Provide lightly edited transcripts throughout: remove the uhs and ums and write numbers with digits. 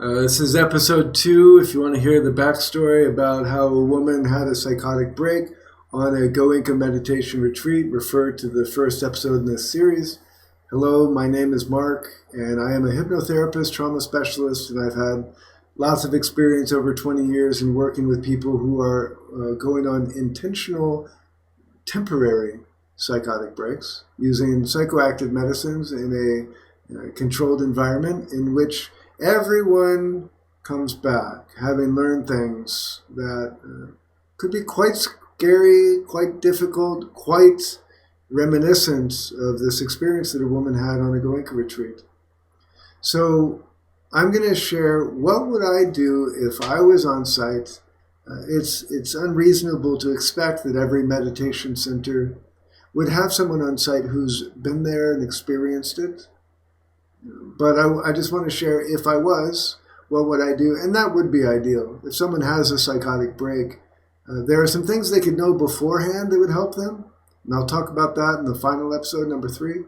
This is episode 2. If you want to hear the backstory about how a woman had a psychotic break on a Goenka meditation retreat, refer to the first episode in this series. Hello, my name is Mark, and I am a hypnotherapist, trauma specialist, and I've had lots of experience over 20 years in working with people who are going on intentional, temporary psychotic breaks using psychoactive medicines in a controlled environment in which everyone comes back, having learned things that could be quite scary, quite difficult, quite reminiscent of this experience that a woman had on a Goenka retreat. So I'm going to share what would I do if I was on site. It's unreasonable to expect that every meditation center would have someone on site who's been there and experienced it. But I just want to share, if I was, what would I do? And that would be ideal. If someone has a psychotic break, there are some things they could know beforehand that would help them. And I'll talk about that in the final episode, number 3.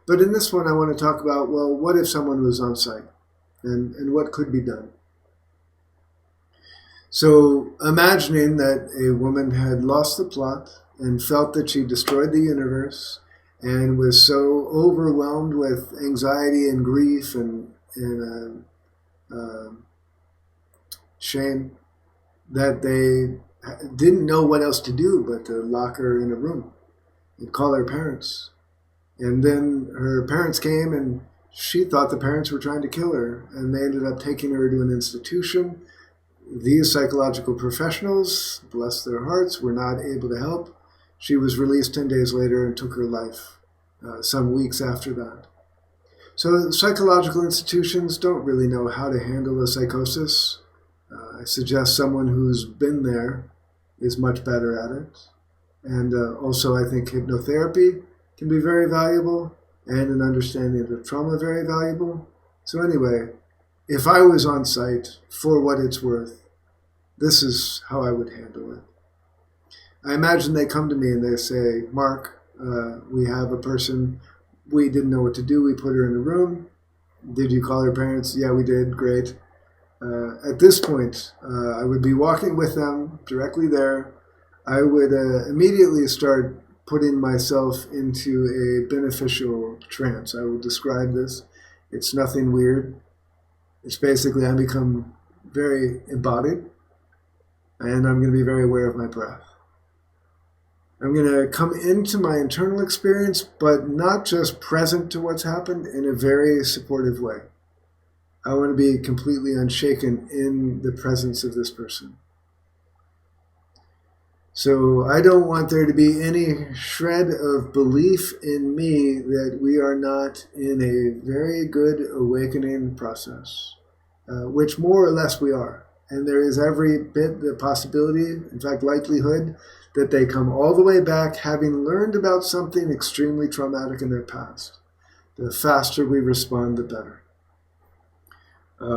But in this one, I want to talk about, well, what if someone was on site? And what could be done? So imagining that a woman had lost the plot and felt that she destroyed the universe, and was so overwhelmed with anxiety and grief and shame that they didn't know what else to do but to lock her in a room and call her parents. And then her parents came, and she thought the parents were trying to kill her, and they ended up taking her to an institution. These psychological professionals, bless their hearts, were not able to help. She was released 10 days later and took her life some weeks after that. So psychological institutions don't really know how to handle a psychosis. I suggest someone who's been there is much better at it. And also I think hypnotherapy can be very valuable, and an understanding of trauma very valuable. So anyway, if I was on site, for what it's worth, this is how I would handle it. I imagine they come to me and they say, Mark, we have a person, we didn't know what to do, we put her in a room. Did you call her parents? Yeah, we did, great. At this point, I would be walking with them directly there. I would immediately start putting myself into a beneficial trance. I will describe this. It's nothing weird. It's basically I become very embodied, and I'm going to be very aware of my breath. I'm going to come into my internal experience, but not just present to what's happened, in a very supportive way. I want to be completely unshaken in the presence of this person. So I don't want there to be any shred of belief in me that we are not in a very good awakening process, which more or less we are. And there is every bit the possibility, in fact likelihood, that they come all the way back having learned about something extremely traumatic in their past. The faster we respond, the better.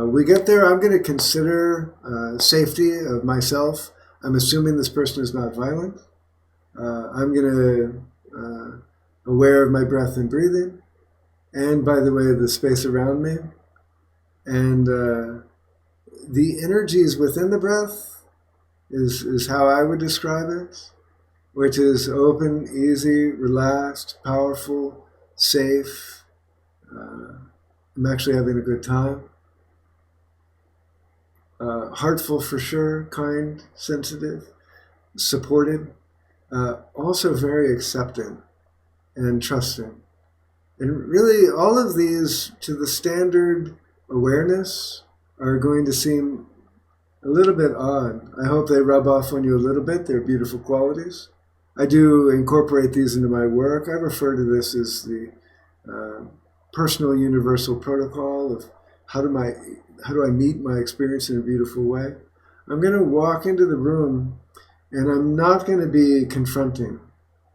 We get there, I'm going to consider safety of myself. I'm assuming this person is not violent. I'm going to aware of my breath and breathing. And by the way, the space around me. And the energies within the breath is how I would describe it, which is open, easy, relaxed, powerful, safe. I'm actually having a good time. Heartful for sure, kind, sensitive, supported, also very accepting and trusting. And really all of these, to the standard awareness, are going to seem a little bit odd. I hope they rub off on you a little bit. They're beautiful qualities. I do incorporate these into my work. I refer to this as the personal universal protocol of how do I meet my experience in a beautiful way. I'm going to walk into the room, and I'm not going to be confronting.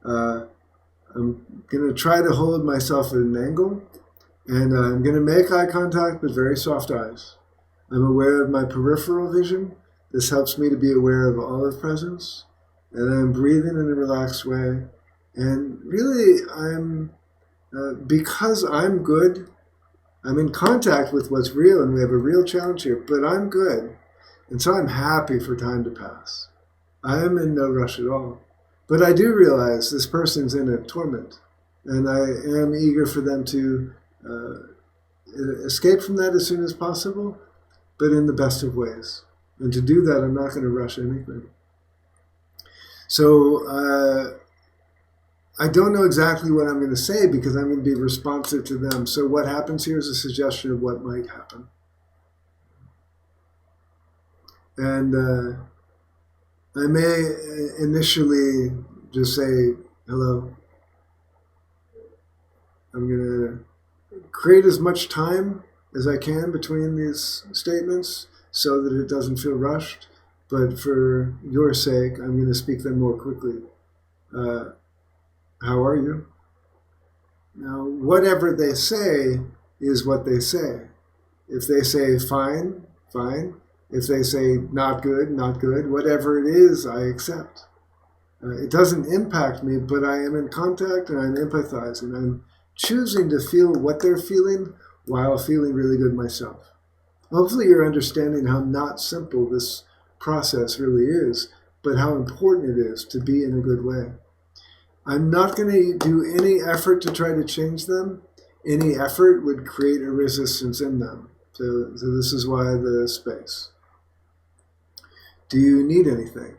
I'm going to try to hold myself at an angle, and I'm going to make eye contact with very soft eyes. I'm aware of my peripheral vision. This helps me to be aware of all of presence. And I'm breathing in a relaxed way. And really, because I'm good, I'm in contact with what's real, and we have a real challenge here, but I'm good. And so I'm happy for time to pass. I am in no rush at all. But I do realize this person's in a torment, and I am eager for them to escape from that as soon as possible, but in the best of ways. And to do that, I'm not going to rush anything. So I don't know exactly what I'm going to say because I'm going to be responsive to them. So what happens here is a suggestion of what might happen. And I may initially just say, hello. I'm going to create as much time as I can between these statements so that it doesn't feel rushed. But for your sake, I'm going to speak them more quickly. How are you? Now, whatever they say is what they say. If they say fine, fine. If they say not good, not good. Whatever it is, I accept. It doesn't impact me, but I am in contact and I'm empathizing. I'm choosing to feel what they're feeling while feeling really good myself. Hopefully you're understanding how not simple this process really is, but how important it is to be in a good way. I'm not going to do any effort to try to change them. Any effort would create a resistance in them. So this is why the space. Do you need anything?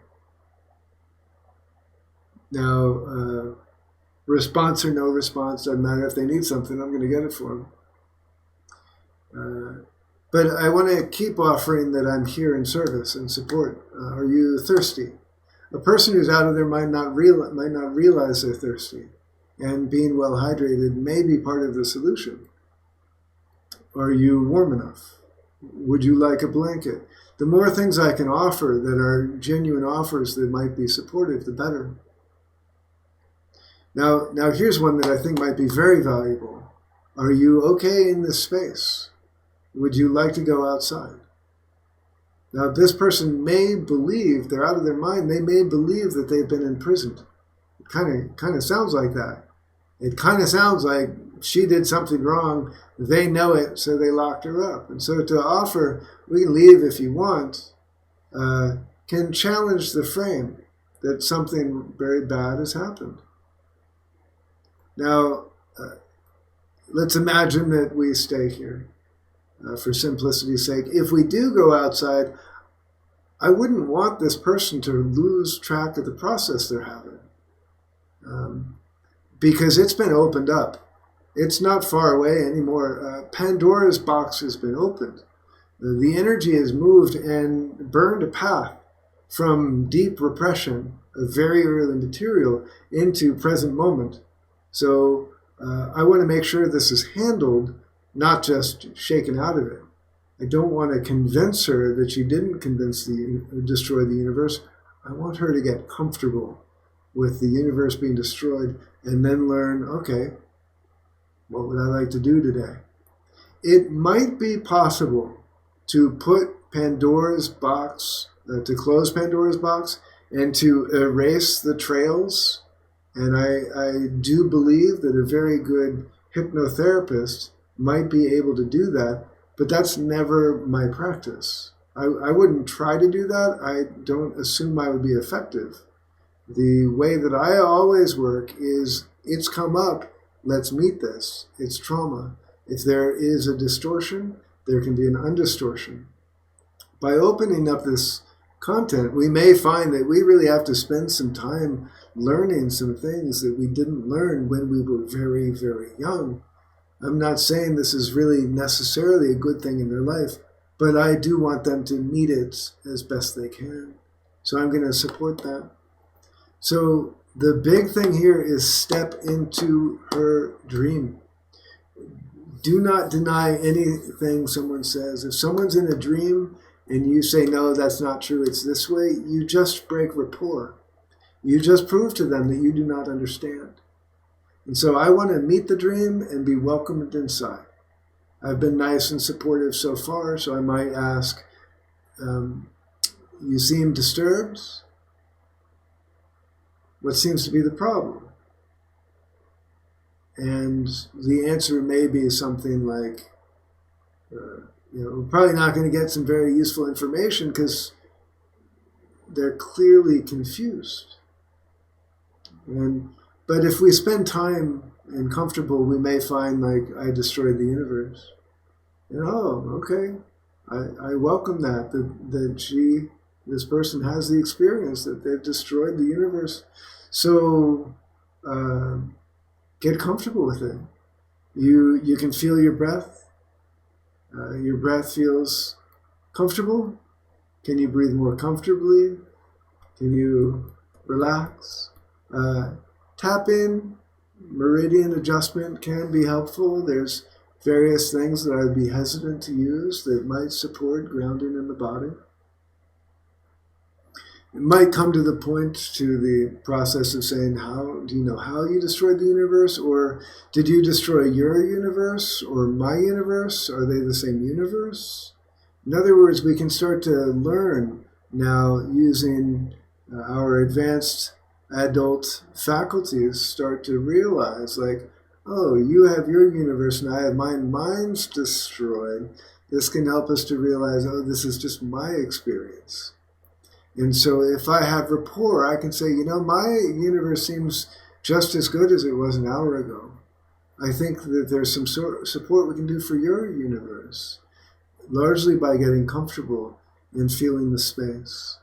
Now, response or no response, doesn't matter. If they need something, I'm going to get it for them. But I want to keep offering that I'm here in service and support. Are you thirsty? A person who's out of their mind might not realize they're thirsty. And being well hydrated may be part of the solution. Are you warm enough? Would you like a blanket? The more things I can offer that are genuine offers that might be supportive, the better. Now here's one that I think might be very valuable. Are you okay in this space? Would you like to go outside? Now, this person may believe they're out of their mind. They may believe that they've been imprisoned. It kind of sounds like that. It kind of sounds like she did something wrong. They know it, so they locked her up. And so to offer, we can leave if you want, can challenge the frame that something very bad has happened. Now, let's imagine that we stay here. For simplicity's sake, if we do go outside, I wouldn't want this person to lose track of the process they're having. Because it's been opened up. It's not far away anymore. Pandora's box has been opened. The energy has moved and burned a path from deep repression of very early material into present moment. So I want to make sure this is handled, not just shaken out of it. I don't want to convince her that she didn't destroy the universe. I want her to get comfortable with the universe being destroyed and then learn, okay, what would I like to do today? It might be possible to put Pandora's box, to close Pandora's box and to erase the trails. And I do believe that a very good hypnotherapist might be able to do that, but that's never my practice. I wouldn't try to do that. I don't assume I would be effective. The way that I always work is, it's come up, let's meet this. It's trauma. If there is a distortion, there can be an undistortion. By opening up this content, we may find that we really have to spend some time learning some things that we didn't learn when we were very, very young. I'm not saying this is really necessarily a good thing in their life, but I do want them to meet it as best they can. So I'm going to support that. So the big thing here is step into her dream. Do not deny anything someone says. If someone's in a dream and you say, no, that's not true, it's this way, you just break rapport. You just prove to them that you do not understand. And so I want to meet the dream and be welcomed inside. I've been nice and supportive so far, so I might ask, you seem disturbed? What seems to be the problem? And the answer may be something like, we're probably not going to get some very useful information because they're clearly confused. But if we spend time and comfortable, we may find like I destroyed the universe. And okay, I welcome that this person has the experience that they've destroyed the universe. So get comfortable with it. You can feel your breath. Your breath feels comfortable. Can you breathe more comfortably? Can you relax? Tap in. Meridian adjustment can be helpful. There's various things that I'd be hesitant to use that might support grounding in the body. It might come to the point to the process of saying, do you know how you destroyed the universe? Or did you destroy your universe or my universe? Are they the same universe? In other words, we can start to learn now using our advanced adult faculties, start to realize like, you have your universe and I have mine. Mine's destroyed. This can help us to realize, this is just my experience. And so if I have rapport, I can say, my universe seems just as good as it was an hour ago. I think that there's some sort of support we can do for your universe, largely by getting comfortable and feeling the space.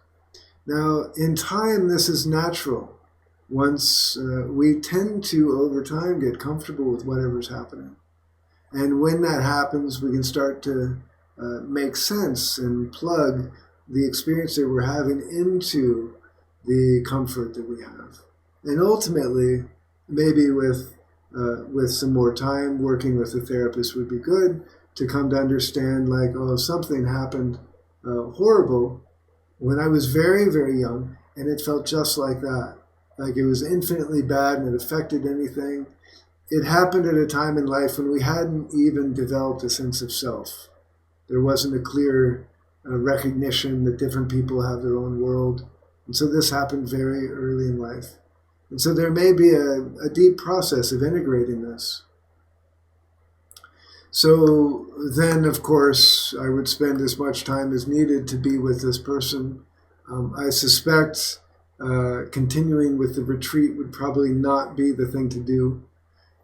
Now, in time, this is natural. Once we tend to, over time, get comfortable with whatever's happening. And when that happens, we can start to make sense and plug the experience that we're having into the comfort that we have. And ultimately, maybe with some more time, working with a therapist would be good to come to understand like, something happened horrible when I was very, very young, and it felt just like that. Like it was infinitely bad and it affected anything. It happened at a time in life when we hadn't even developed a sense of self. There wasn't a clear recognition that different people have their own world. And so this happened very early in life. And so there may be a deep process of integrating this. So then, of course, I would spend as much time as needed to be with this person. I suspect continuing with the retreat would probably not be the thing to do,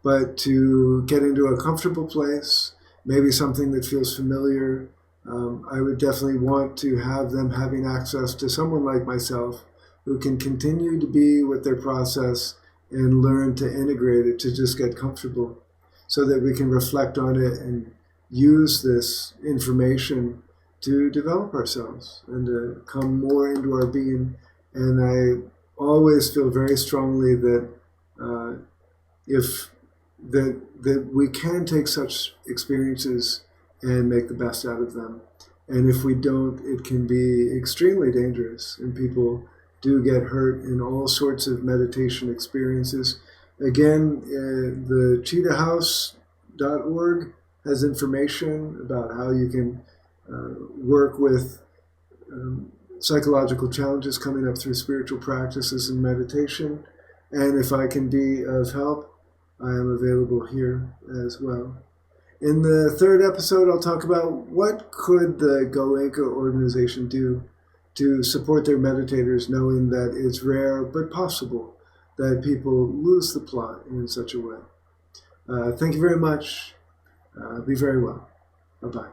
but to get into a comfortable place, maybe something that feels familiar. I would definitely want to have them having access to someone like myself who can continue to be with their process and learn to integrate it, to just get comfortable so that we can reflect on it and use this information to develop ourselves and to come more into our being. And I always feel very strongly that that we can take such experiences and make the best out of them. And if we don't, it can be extremely dangerous, and people do get hurt in all sorts of meditation experiences. Again, the cheetahhouse.org has information about how you can work with psychological challenges coming up through spiritual practices and meditation. And if I can be of help, I am available here as well. In the third episode, I'll talk about what could the Goenka organization do to support their meditators, knowing that it's rare but possible that people lose the plot in such a way. Thank you very much. Be very well. Bye-bye.